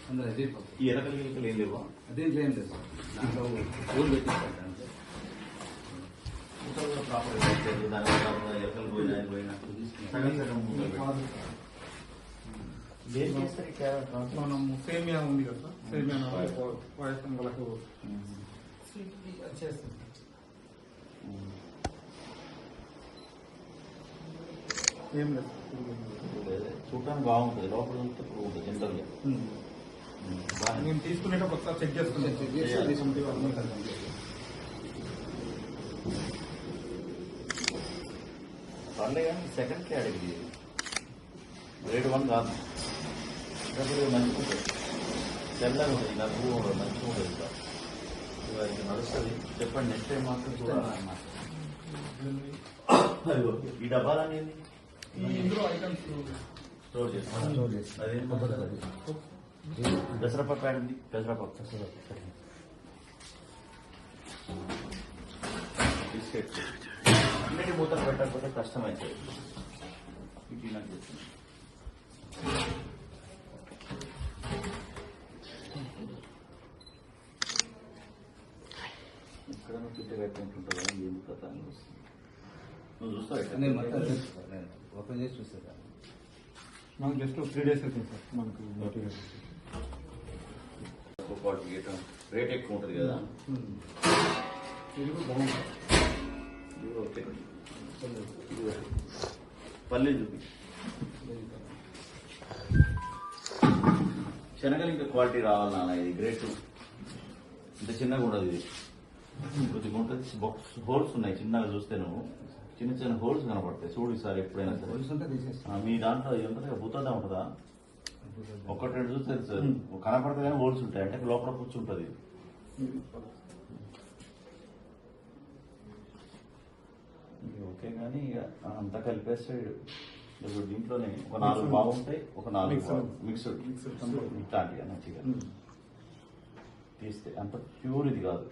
అందులో అదే ఈ ఎరకలు ఏం లేవా? అదేంట్లో ఏం లేదు సార్. దాంట్లో పూలు పెట్టిస్తాను అంటే ప్రాపర్ దాని ఎరకలు పోయినా సగం సగం దేని చేస్తారు? మనం సేమియా ఉంది కదా, సేమియా పాయసం వాళ్ళకు చేస్తాం. ఏం లేదు, చూడటానికి బాగుంటుంది, లోపల చూస్తే ఉంటుంది జనరల్గా. నేను తీసుకునేటప్పుడు ఒకసారి చెక్ చేస్తున్నాను. పర్లే కానీ సెకండ్ కేటగిరీ గ్రేడ్ 1 కాదు, మంచిగా ఉంటుంది, తెల్లగా ఉంటుంది, నవ్వు మంచిగా ఉంటుంది సార్. ఇది నడుస్తుంది. చెప్పండి, నెక్స్ట్ టైం మాత్రం చూడాలన్నమాట. ఈ డబ్బాలన్నీ ఇందులో ఐటమ్స్ స్టోర్ చేస్తాను. అదే పెసరపప్పు ఆడింది, పెసరపప్పు బిస్కెట్ అన్నిటి మూతలు పెట్టకపోతే కష్టమవుతుంది. ఇది నాకు చెప్తుంది. ఎక్కడైనా పిట్ట కట్టినట్టుంటుందా? ఏం కథ అని వస్తుంది. నువ్వు చూస్తావు? నేను మొత్తం చూస్తాను, నేను ఓపెన్ చేసి చూస్తాను. నాకు జస్ట్ 3 days అవుతుంది సార్. మనకు రేట్ ఎక్కువ ఉంటుంది కదా. ఇది బాగుంటుంది. ఓకే, పల్లె చూపి. శనగలు ఇంకా క్వాలిటీ రావాలన్నా, ఇది గ్రేట్. ఇంత చిన్నగా ఉండదు, ఇది కొద్దిగా ఉంటుంది. హోల్స్ ఉన్నాయి చిన్నగా, చూస్తే నువ్వు చిన్న చిన్న హోల్స్ కనపడతాయి. చూడు ఈసారి ఎప్పుడైనా సరే. మీ దాంట్లో ఇది ఉంటుంది కదా, బుత్తదా ఉంటుందా? ఒకటి రెండు చూస్తే సార్ కనపడతా కానీ హోల్స్ ఉంటాయి, అంటే లోపల కూర్చుంటుంది. ఓకే, కానీ ఇక అంతా కలిపేస్తే ఇప్పుడు దీంట్లోనే ఒక 4 బాగుంటాయి, ఒక 4 మిక్స్డ్ ఇట్లాంటివి మంచిగా తీస్తే అంత ప్యూర్ ఇది కాదు.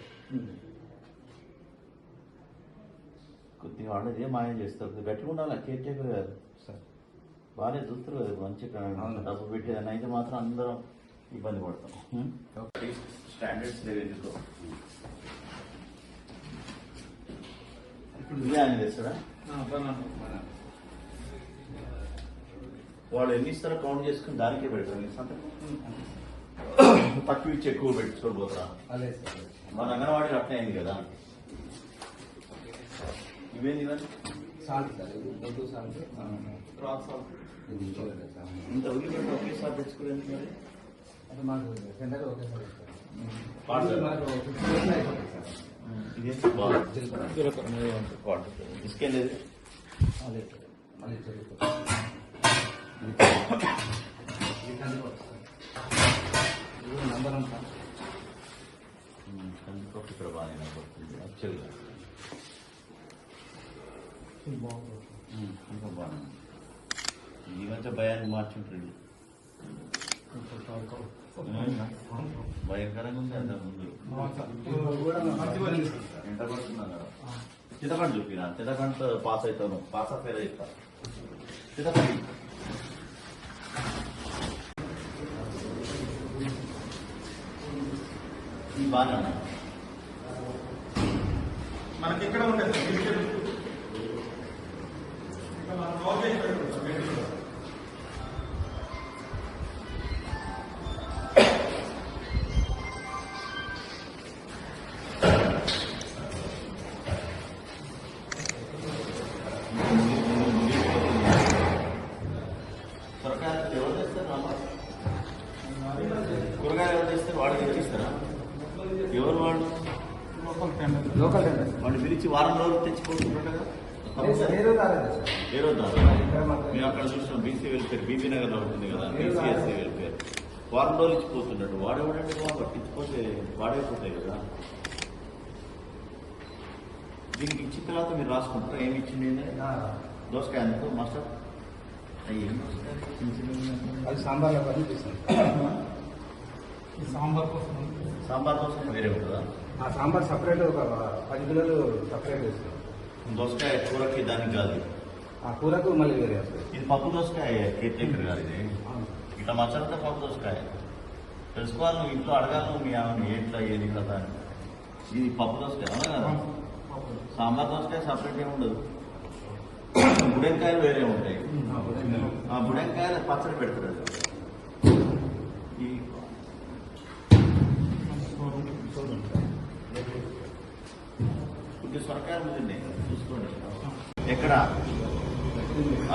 కొద్దిగా వాళ్ళది మాయం చేస్తారు, గట్టిగా ఉండాలి. కేర్ టేకర్ కాదు సార్, బాగానే చూస్తారు కదా మంచిగా డబ్బు పెట్టేదని అయితే మాత్రం అందరం ఇబ్బంది పడతాం. స్టాండర్డ్స్ లేవు ఎందుకో. ఇప్పుడు ఇదే అని తెస్తాడా? వాళ్ళు ఎన్ని ఇస్తారో కౌంట్ చేసుకుని దానికే పెడతారు. తక్కువ ఇచ్చి ఎక్కువ పెట్టుకోడు పోతారా? మన అంగన్వాడీలో అట్నే అయింది కదా. ఇవేంది ఇవన్నీ? ఇంత ఉల్లిగడ్డ ఒకేసారి తెచ్చుకోలేదు మరి. తీసుకెళ్ళేది కందిపప్పు ఇక్కడ బాగానే పడుతుంది యాక్చువల్గా. ఇంకా బాగుంది. ఈ మధ్య భయాన్ని మార్చుంటుంది. భయంకరంగా ఉంది అంత ముందు. ఎంత పడుతున్నా కదా. చిత్తపండు చూపినా, చిత్తపండుతో పాస్ అవుతాను, పాస్ ఆఫ్ ఫెయిల్ అవుతా. చిత్తపండు బాగా మనకి ఇక్కడ ఉంటుంది. కూరగాయలు ఎవరు చేస్తారు? వాడు తెచ్చిస్తారా? ఎవరు వాళ్ళు? లోకల్ టెండర్ వాళ్ళు పిలిచి వారం రోజులు తెచ్చిపోతుంటారు కదా. ఏ రోజు మేము అక్కడ చూసినాం. బీసీ వెల్ఫేర్ బీబీ నగర్ లో ఉంటుంది కదా, బీసీఎస్సీ వెల్ఫేర్. వారం రోజులు ఇచ్చిపోతున్నాడు. వాడేవాడంటే పట్టించిపోతే వాడైపోతాయి కదా. దీనికి ఇచ్చిన తర్వాత మీరు రాసుకుంటారా ఏమి ఇచ్చింది? దోసకాయ అందుకో మాస్టర్ అయ్యి అది సాంబార్లో సాంబార్ కోసం. సాంబార్ దోసకాయ వేరే ఉంటుందా? ఆ సాంబార్ సపరేట్ ఒక 10 కిలోలు సపరేట్ వేస్తాం. దోసకాయ కూరకి దానికి కాదు, ఆ కూరకు మళ్ళీ వేరే వస్తుంది. ఇది పప్పు దోసకాయ కేర్ టేకర్ కాదు. ఇది ఇట్లా మసాలాతో పప్పు దోసకాయ తెలుసుకోవాలి, నువ్వు ఇంట్లో అడగాలి, నువ్వు మీ ఆమె ఏంట్లో ఏది కదా అని. ఇది పప్పు దోసకాయ అవునా కదా, సాంబార్ దోసకాయ సపరేట్ ఏమి ఉండదు, బుడెంకాయలు వేరే ఉంటాయి. ఆ బుడెంకాయలు పచ్చడి పెడతారు. ఈ కొద్ది సొరకాయలు ముందు చూసుకోండి. ఎక్కడ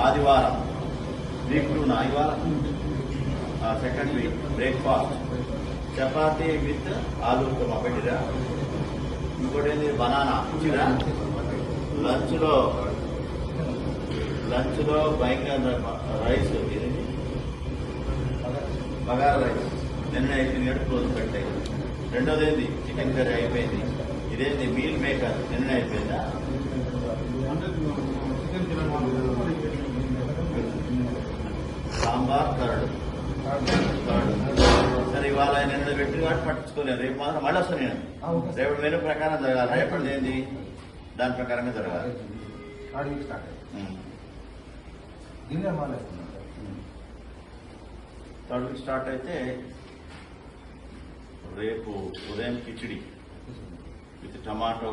ఆదివారం వీక్ 2 ఆదివారం second week breakfast chapati with aloo upma పెట్టిరా. ఇంకోటి ఏంటి బనానా ఇచ్చిరా. లంచ్ లో భయంకర రైస్, బగారా రైస్ నిన్న అయిపోయింది, క్లోజ్ పెట్టాయి. రెండోది ఏంది చికెన్ కర్రీ అయిపోయింది. ఇదేంటి మీల్ మేకర్ నిన్న అయిపోయిందా. సాంబార్ కర్డ్. సరే ఇవాళ నిన్న పెట్టి వాటి పట్టించుకోలేదు, రేపు మాత్రం మళ్ళీ వస్తాను నేను. రేపు మెనూ ప్రకారం జరగాలి, రేపటి ఏంది దాని ప్రకారంగా జరగాలి. థర్డ్ వీక్ స్టార్ట్ అయితే రేపు ఉదయం khichdi with tomato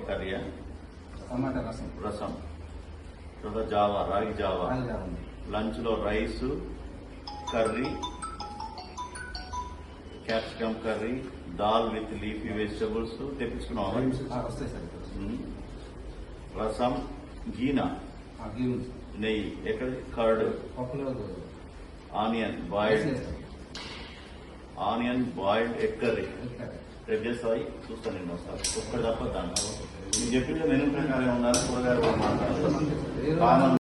curry, tomato rasam, తర్వాత జావా, రాగి జావా. లంచ్ లో rice, curry, capsicum curry, dal with leafy vegetables తెప్పించుకున్నాం. వస్తాయి సార్. రసం, గీనా, నెయ్యి, ఎక్కడ కర్డ్, పప్పులో ఆనియన్ బాయిల్డ్ ఎగ్ కర్రీ. రేపు చేస్తాయి చూస్తాను నేను వస్తాను. ఒక్కటి తప్ప దాంట్లో నేను చెప్పిన మెనూ ప్రకారం ఉండాలి. కూరగాయలు మాట్లాడాలి.